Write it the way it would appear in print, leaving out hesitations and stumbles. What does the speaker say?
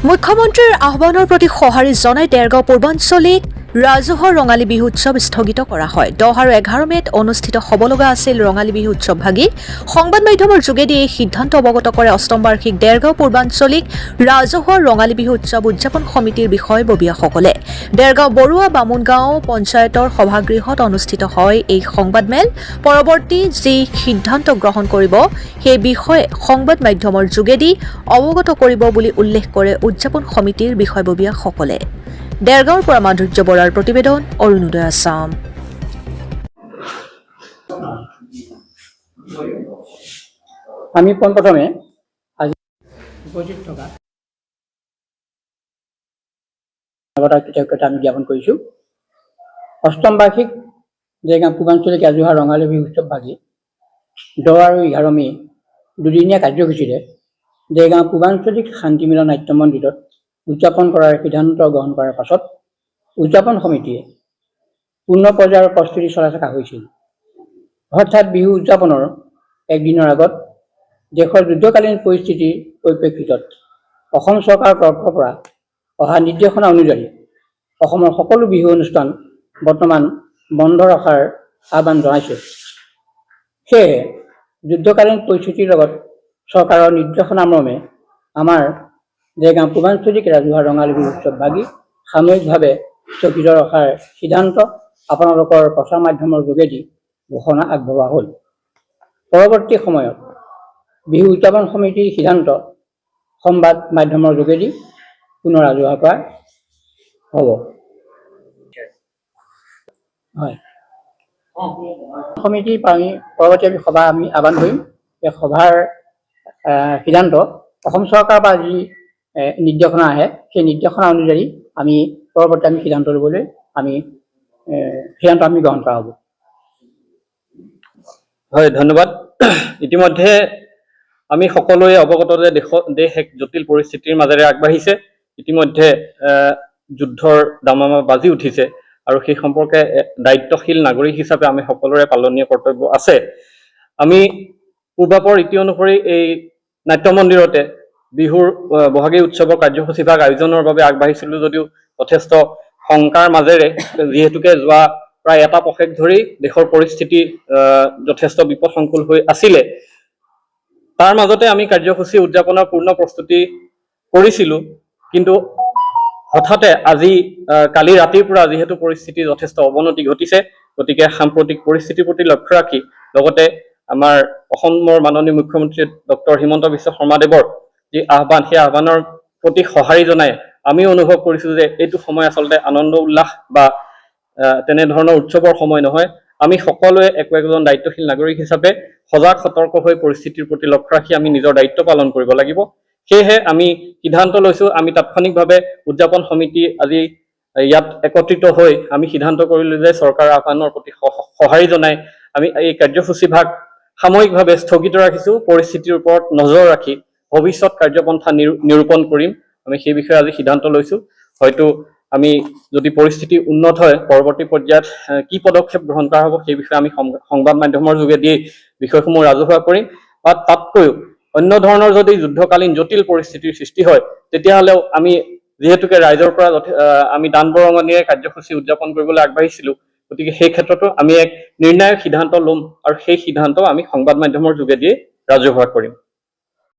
মুখ্যমন্ত্ৰীৰ আহ্বানৰ প্ৰতি সঁহাৰি জনাই দেৰগাঁও পূৰ্বাঞ্চলিক ৰাজহুৱা ৰঙালী বিহু উৎসৱ স্থগিত কৰা হয়। 10 আৰু 11 মেত অনুষ্ঠিত হ'ব লগা আছিল ৰঙালী বিহু উৎসৱ ভাগি সংবাদ মাধ্যমৰ যোগেদি এই সিদ্ধান্ত অৱগত কৰে অষ্টম বাৰ্ষিক দেৰগাঁও পূৰ্বাঞ্চলিক ৰাজহুৱা ৰঙালী বিহু উৎসৱ উদযাপন সমিতিৰ বিষয়ববীয়াসকলে। দেৰগাঁও বৰুৱা বামুণগাঁও পঞ্চায়তৰ সভাগৃহত অনুষ্ঠিত হয় এই সংবাদমেল। পৰৱৰ্তী যি সিদ্ধান্ত গ্ৰহণ কৰিব সেই বিষয়ে সংবাদ মাধ্যমৰ যোগেদি অৱগত কৰিব বুলি উল্লেখ কৰে উদযাপন সমিতিৰ বিষয়ববীয়াসকলে। দেৰগাঁৱৰ পৰা মাধুৰ্য বৰাৰ প্ৰতিবেদন, অৰুণোদয় আছাম। আমি পোনপ্ৰথমে আজি উপস্থিত থকা কৃতজ্ঞতা আমি জ্ঞাপন কৰিছোঁ। অষ্টম বাৰ্ষিক দেৰগাঁও পূৰ্বাঞ্চলিক ৰাজহুৱা ৰঙালী বিহু উৎসৱ ভাগি 10 আৰু 11 মে দুদিনীয়া কাৰ্যসূচীৰে দেৰগাঁও পূৰ্বাঞ্চলিক শান্তি মিলন নাট্য মন্দিৰত উদযাপন কৰাৰ সিদ্ধান্ত গ্ৰহণ কৰাৰ পাছত উদযাপন সমিতিয়ে পূৰ্ণ পৰ্যায়ৰ প্ৰস্তুতি চলাই থকা হৈছিল। অৰ্থাৎ বিহু উদযাপনৰ একদিনৰ আগত দেশৰ যুদ্ধকালীন পৰিস্থিতিৰ পৰিপ্ৰেক্ষিতত অসম চৰকাৰৰ তৰফৰ পৰা অহা নিৰ্দেশনা অনুযায়ী অসমৰ সকলো বিহু অনুষ্ঠান বৰ্তমান বন্ধ ৰখাৰ আহ্বান জনাইছে। সেয়েহে যুদ্ধকালীন পৰিস্থিতিৰ লগত চৰকাৰৰ নিৰ্দেশনা মৰ্মে আমাৰ দেৰগাঁও পূৰ্বাঞ্চলিক ৰাজহুৱা ৰঙালী বিহু উৎসৱ ভাগি সাময়িকভাৱে স্থগিত ৰখাৰ সিদ্ধান্ত আপোনালোকৰ প্ৰচাৰ মাধ্যমৰ যোগেদি ঘোষণা আগবঢ়োৱা হ'ল। পৰৱৰ্তী সময়ত বিহু উদযাপন সমিতিৰ সিদ্ধান্ত সংবাদ মাধ্যমৰ যোগেদি পুনৰ ৰাজহুৱা কৰা হ'ব। হয়, সমিতিৰ পৰৱৰ্তী সভা আমি আহ্বান কৰিম। এই সভাৰ সিদ্ধান্ত অসম চৰকাৰৰ পৰা যি নিৰ্দেশনা আহে সেই নিৰ্দেশনা অনুযায়ী আমি পৰৱৰ্তী সিদ্ধান্ত ল'বলৈ সিদ্ধান্ত গ্ৰহণ কৰা হ'ব। হয়, ধন্যবাদ। ইতিমধ্যে আমি সকলোৱে অৱগত যে দেশ এক জটিল পৰিস্থিতিৰ মাজেৰে আগবাঢ়িছে। ইতিমধ্যে যুদ্ধৰ দামামা বাজি উঠিছে আৰু সেই সম্পৰ্কে দায়িত্বশীল নাগৰিক হিচাপে আমি সকলোৰে পালনীয় কৰ্তব্য আছে। আমি পূৰ্বাপৰ ৰীতি অনুসৰি এই নাট্য মন্দিৰতে বিহুৰ বহাগী উৎসৱৰ কাৰ্যসূচী ভাগ আয়োজনৰ বাবে আগবাঢ়িছিলোঁ যদিও যথেষ্ট শংকাৰ মাজেৰে, যিহেতুকে যোৱা প্ৰায় এটা পষেক ধৰি দেশৰ পৰিস্থিতি যথেষ্ট বিপদসংকুল হৈ আছিলে, তাৰ মাজতে আমি কাৰ্যসূচী উদযাপনৰ পূৰ্ণ প্ৰস্তুতি কৰিছিলোঁ। কিন্তু হঠাতে আজি কালি ৰাতিৰ পৰা যিহেতু পৰিস্থিতি যথেষ্ট অৱনতি ঘটিছে, গতিকে সাম্প্ৰতিক পৰিস্থিতিৰ প্ৰতি লক্ষ্য ৰাখি লগতে আমাৰ অসমৰ মাননীয় মুখ্যমন্ত্ৰী ডক্টৰ হিমন্ত বিশ্ব শৰ্মাদেৱৰ যি আহ্বান, সেই আহ্বানৰ প্ৰতি সঁহাৰি জনাই আমি অনুভৱ কৰিছোঁ যে এইটো সময় আচলতে আনন্দ উল্লাস বা তেনেধৰণৰ উৎসৱৰ সময় নহয়। আমি সকলোৱে একজন দায়িত্বশীল নাগৰিক হিচাপে সজাগ সতৰ্ক হৈ পৰিস্থিতিৰ প্ৰতি লক্ষ্য ৰাখি আমি নিজৰ দায়িত্ব পালন কৰিব লাগিব। সেয়েহে আমি সিদ্ধান্ত লৈছোঁ, আমি তাৎক্ষণিকভাৱে উদযাপন সমিতি আজি ইয়াত একত্ৰিত হৈ আমি সিদ্ধান্ত কৰিলোঁ যে চৰকাৰৰ আহ্বানৰ প্ৰতি সঁহাৰি জনাই আমি এই কাৰ্যসূচী ভাগ সাময়িকভাৱে স্থগিত ৰাখিছোঁ। পৰিস্থিতিৰ ওপৰত নজৰ ৰাখি ভৱিষ্যত কাৰ্যপন্থা নিৰূপণ কৰিম, আমি সেই বিষয়ে আজি সিদ্ধান্ত লৈছোঁ। হয়তো আমি যদি পৰিস্থিতি উন্নত হয় পৰৱৰ্তী পৰ্যায়ত কি পদক্ষেপ গ্ৰহণ কৰা হ'ব সেই বিষয়ে আমি সংবাদ মাধ্যমৰ যোগেদি বিষয়সমূহ ৰাজহুৱা কৰিম। বা তাতকৈও অন্য ধৰণৰ যদি যুদ্ধকালীন জটিল পৰিস্থিতিৰ সৃষ্টি হয় তেতিয়াহ'লেও আমি যিহেতুকে ৰাইজৰ পৰা আমি দান বৰঙণিৰে কাৰ্যসূচী উদযাপন কৰিবলৈ আগবাঢ়িছিলোঁ, গতিকে সেই ক্ষেত্ৰতো আমি এক নিৰ্ণায়ক সিদ্ধান্ত ল'ম আৰু সেই সিদ্ধান্ত আমি সংবাদ মাধ্যমৰ যোগেদি ৰাজহুৱা কৰিম।